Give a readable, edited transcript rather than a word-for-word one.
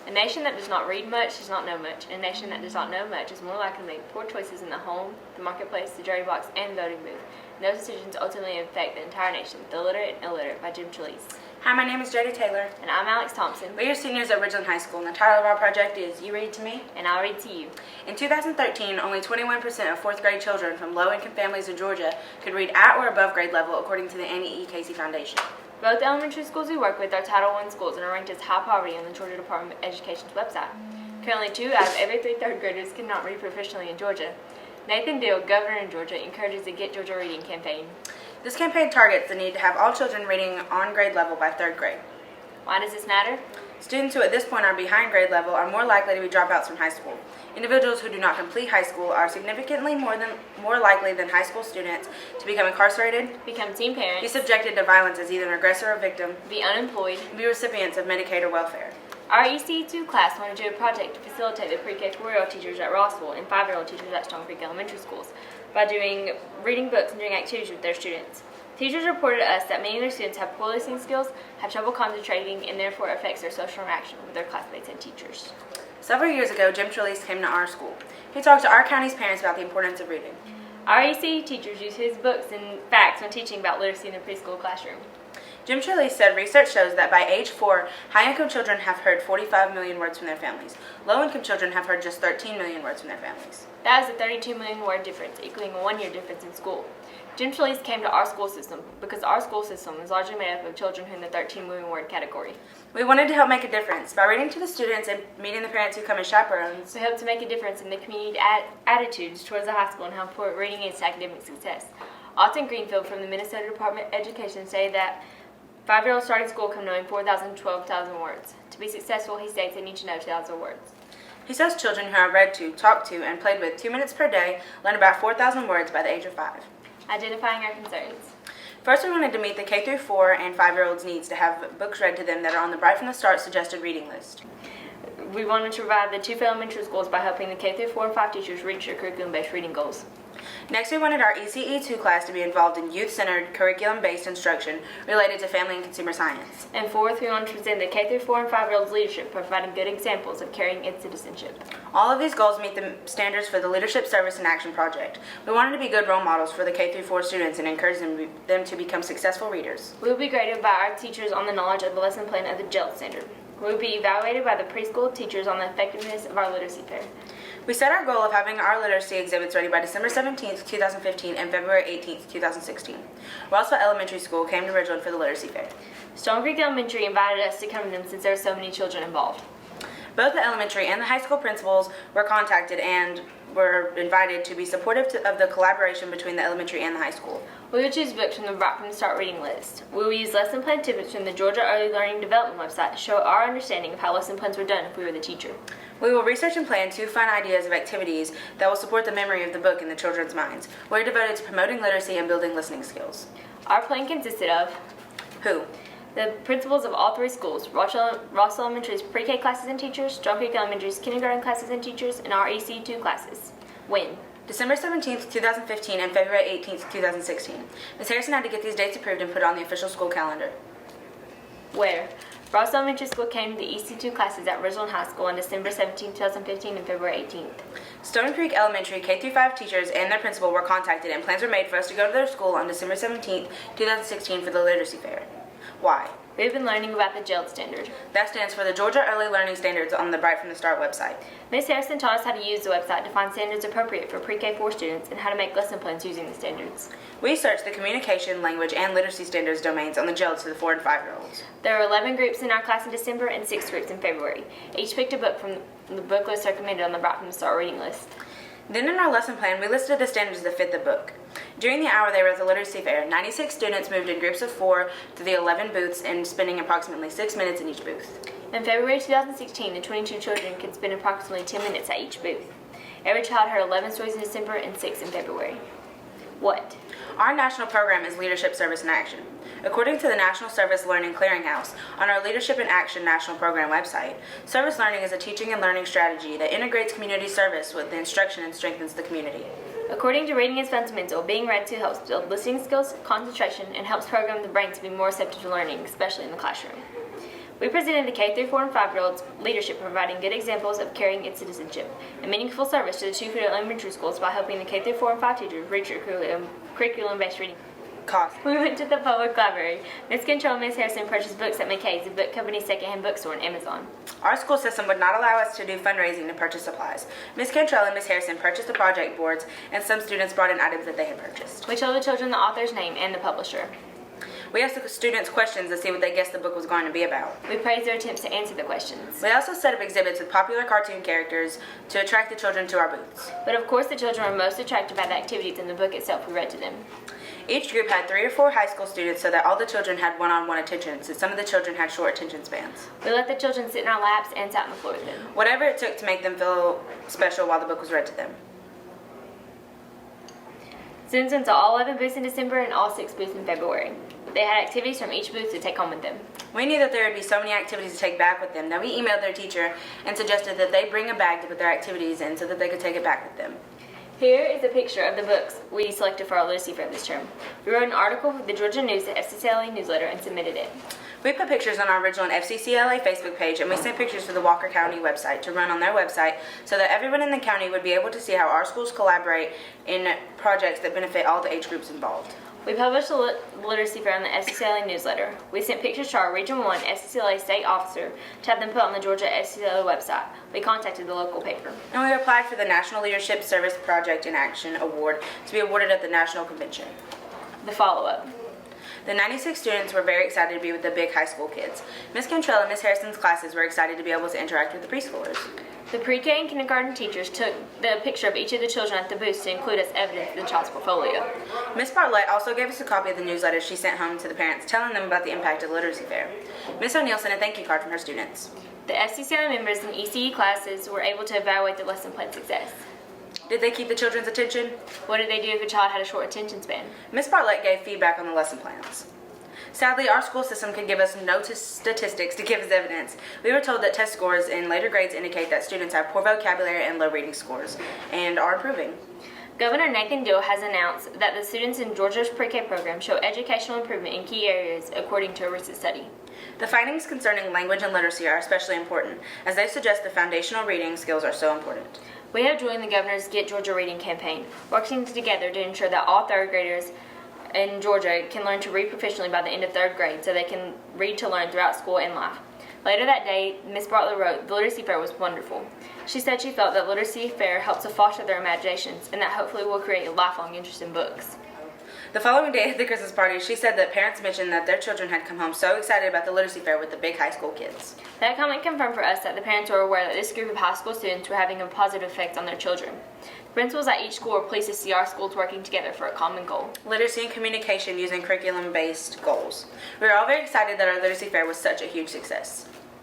A nation that does not read much does not know much. A nation that does not know much is more likely to make poor choices in the home, the marketplace, the jury box, and the voting booth. And those decisions ultimately affect the entire nation. The Literate and Illiterate by Jim Trelease. Hi, my name is Jody Taylor. And I'm Alex Thompson. We are seniors at Ridgeland High School, and the title of our project is You Read to Me. And I'll read to you. In 2013, only 21% of fourth grade children from low-income families in Georgia could read at or above grade level, according to the Annie E. Casey Foundation. Both elementary schools we work with are Title I schools and are ranked as high poverty on the Georgia Department of Education's website. Currently, 2 out of every 3 third graders cannot read proficiently in Georgia. Nathan Deal, governor in Georgia, encourages the Get Georgia Reading campaign. This campaign targets the need to have all children reading on grade level by third grade. Why does this matter? Students who at this point are behind grade level are more likely to be dropouts from high school. Individuals who do not complete high school are significantly more likely than high school students to become incarcerated, Become teen parents, be subjected to violence as either an aggressor or victim, be unemployed, and be recipients of Medicaid or welfare. Our ECE2 class wanted to do a project to facilitate the pre-K 4-year-old teachers at Rossville and 5-year-old teachers at Stone Creek Elementary Schools by doing reading books and doing activities with their students. Teachers reported to us that many of their students have poor listening skills, have trouble concentrating, and therefore affects their social interaction with their classmates and teachers. Several years ago, Jim Trelease came to our school. He talked to our county's parents about the importance of reading. Our ECE teachers use his books and facts when teaching about literacy in the preschool classroom. Jim Trelease said research shows that by age 4, high-income children have heard 45 million words from their families. Low-income children have heard just 13 million words from their families. That is a 32 million word difference, equaling a 1-year difference in school. Jim Trelease came to our school system because our school system is largely made up of children who are in the 13 million word category. We wanted to help make a difference by reading to the students and meeting the parents who come as chaperones. We hope to make a difference in the community attitudes towards the high school and how important reading is to academic success. Alton Greenfield from the Minnesota Department of Education stated that 5-year-olds starting school come knowing 4,000 to 12,000 words. To be successful, he states they need to know 2,000 words. He says children who are read to, talked to, and played with 2 minutes per day learn about 4,000 words by the age of 5. Identifying our concerns. First, we wanted to meet the K through 4 and 5-year-olds' needs to have books read to them that are on the Bright from the Start suggested reading list. We wanted to provide the 2 elementary schools by helping the K through 4 and 5 teachers reach their curriculum-based reading goals. Next, we wanted our ECE2 class to be involved in youth-centered, curriculum-based instruction related to family and consumer science. And fourth, we wanted to present the K through 4 and 5-year-olds leadership, providing good examples of caring and citizenship. All of these goals meet the standards for the Leadership Service and Action Project. We wanted to be good role models for the K through 4 students and encourage them to become successful readers. We will be graded by our teachers on the knowledge of the lesson plan of the GELD standard. We will be evaluated by the preschool teachers on the effectiveness of our literacy fair. We set our goal of having our literacy exhibits ready by December 17th, 2015 and February 18th, 2016. Rossville Elementary School came to Ridgeland for the literacy fair. Stone Creek Elementary invited us to come to them since there are so many children involved. Both the elementary and the high school principals were contacted and were invited to be supportive of the collaboration between the elementary and the high school. We will choose books from the Right from the Start reading list. We will use lesson plan tidbits from the Georgia Early Learning Development website to show our understanding of how lesson plans were done if we were the teacher. We will research and plan 2 fun ideas of activities that will support the memory of the book in the children's minds. We're devoted to promoting literacy and building listening skills. Our plan consisted of Who? the principals of all 3 schools, Rossville Elementary's pre-K classes and teachers, Stone Creek Elementary's kindergarten classes and teachers, and our ECE2 classes. When? December 17th, 2015 and February 18th, 2016. Ms. Harrison had to get these dates approved and put on the official school calendar. Where? Rossville Elementary School came to the ECE2 classes at Ridgeland High School on December 17, 2015 and February 18th. Stone Creek Elementary K-5 teachers and their principal were contacted and plans were made for us to go to their school on December 17th, 2016 for the literacy fair. Why? We've been learning about the GELD standard. That stands for the Georgia Early Learning Standards on the Bright from the Start website. Ms. Harrison taught us how to use the website to find standards appropriate for pre-K 4 students and how to make lesson plans using the standards. We searched the communication, language, and literacy standards domains on the GELDs for the 4 and 5-year-olds. There are 11 groups in our class in December and 6 groups in February. Each picked a book from the book list recommended on the Bright from the Start reading list. Then in our lesson plan, we listed the standards that fit the book. During the hour they were at the literacy fair, 96 students moved in groups of 4 to the 11 booths and spending approximately 6 minutes in each booth. In February 2016, the 22 children could spend approximately 10 minutes at each booth. Every child heard 11 stories in December and 6 in February. What? Our national program is Leadership, Service, and Action. According to the National Service Learning Clearinghouse, on our Leadership in Action National Program website, service learning is a teaching and learning strategy that integrates community service with the instruction and strengthens the community. According to Reading is Fundamental, being read to helps build listening skills, concentration, and helps program the brain to be more receptive to learning, especially in the classroom. We presented the K through 4 and 5-year-olds leadership, providing good examples of caring and citizenship and meaningful service to the 2 Field elementary schools by helping the K through 4 and 5 teachers reach their curriculum-based reading. Cost. We went to the public library. Ms. Control and Ms. Harrison purchased books at McKay's, the book company's secondhand bookstore, and Amazon. Our school system would not allow us to do fundraising to purchase supplies. Ms. Cantrell and Ms. Harrison purchased the project boards, and some students brought in items that they had purchased. We told the children the author's name and the publisher. We asked the students questions to see what they guessed the book was going to be about. We praised their attempts to answer the questions. We also set up exhibits with popular cartoon characters to attract the children to our booths. But of course, the children were most attracted by the activities in the book itself we read to them. Each group had 3 or 4 high school students so that all the children had one-on-one attention, since some of the children had short attention spans. We let the children sit in our laps and sat on the floor with them. Whatever it took to make them feel special while the book was read to them. Students went to all 11 booths in December and all 6 booths in February. They had activities from each booth to take home with them. We knew that there would be so many activities to take back with them that we emailed their teacher and suggested that they bring a bag to put their activities in so that they could take it back with them. Here is a picture of the books we selected for our literacy fair this term. We wrote an article for the Georgia News at FCCLA newsletter and submitted it. We put pictures on our original FCCLA Facebook page, and we sent pictures to the Walker County website to run on their website so that everyone in the county would be able to see how our schools collaborate in projects that benefit all the age groups involved. We published the literacy fair on the FCCLA newsletter. We sent pictures to our Region 1 FCCLA state officer to have them put on the Georgia FCCLA website. We contacted the local paper. And we applied for the National Leadership Service Project in Action Award to be awarded at the National Convention. The follow-up. The 96 students were very excited to be with the big high school kids. Ms. Cantrell and Ms. Harrison's classes were excited to be able to interact with the preschoolers. The pre-K and kindergarten teachers took the picture of each of the children at the booth to include as evidence in the child's portfolio. Ms. Bartlett also gave us a copy of the newsletter she sent home to the parents, telling them about the impact of the literacy fair. Ms. O'Neill sent a thank you card from her students. The FCCLA members in ECE classes were able to evaluate the lesson plan success. Did they keep the children's attention? What did they do if a child had a short attention span? Ms. Bartlett gave feedback on the lesson plans. Sadly, our school system could give us no statistics to give as evidence. We were told that test scores in later grades indicate that students have poor vocabulary and low reading scores, and are improving. Governor Nathan Deal has announced that the students in Georgia's pre-K program show educational improvement in key areas according to a recent study. The findings concerning language and literacy are especially important, as they suggest the foundational reading skills are so important. We have joined the governor's Get Georgia Reading campaign, working together to ensure that all third graders in Georgia can learn to read proficiently by the end of 3rd grade so they can read to learn throughout school and life. Later that day, Ms. Bartlett wrote, "The literacy fair was wonderful." She said she felt that literacy fair helps to foster their imaginations and that hopefully will create a lifelong interest in books. The following day at the Christmas party, she said that parents mentioned that their children had come home so excited about the literacy fair with the big high school kids. That comment confirmed for us that the parents were aware that this group of high school students were having a positive effect on their children. Principals at each school were pleased to see our schools working together for a common goal. Literacy and communication using curriculum-based goals. We were all very excited that our literacy fair was such a huge success.